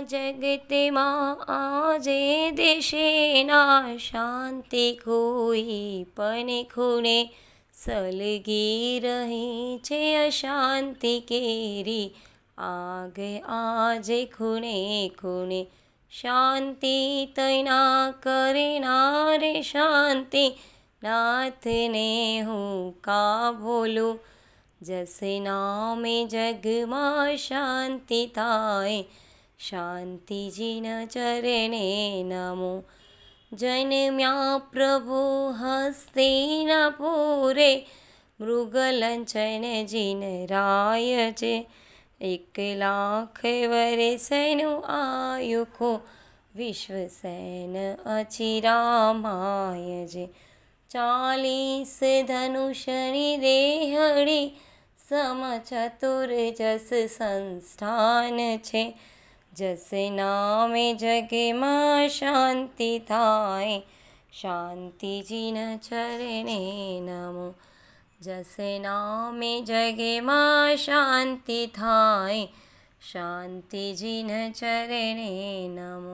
જગતમાં આજે દેશેના શાંતિ કોઈ પણ ખૂણે સલગી રહી છે અશાંતિ કેરી આગ આજે ખૂણે ખૂણે શાંતિ તૈના કરનારે શાંતિ નાથને હું કા ભૂલું જસ નામે જગમાં શાંતિ થાય શાંતિજીના ચરણે નમો જન્મ્યા પ્રભુ હસ્તિનાપુરે મૃગલંચન જીન રાય છે 1,00,000 વર્ષનું આયુખો વિશ્વસેન અચિરામાય જે 40 ધનુષની દેહડી સમચતુર જસ સંસ્થાન છે જસ નામે જગમાં શાંતિ થાય શાંતિજીના ચરણે નમો જસ નામે જગમાં શાંતિ થાય શાંતિજીના ચરણે નમો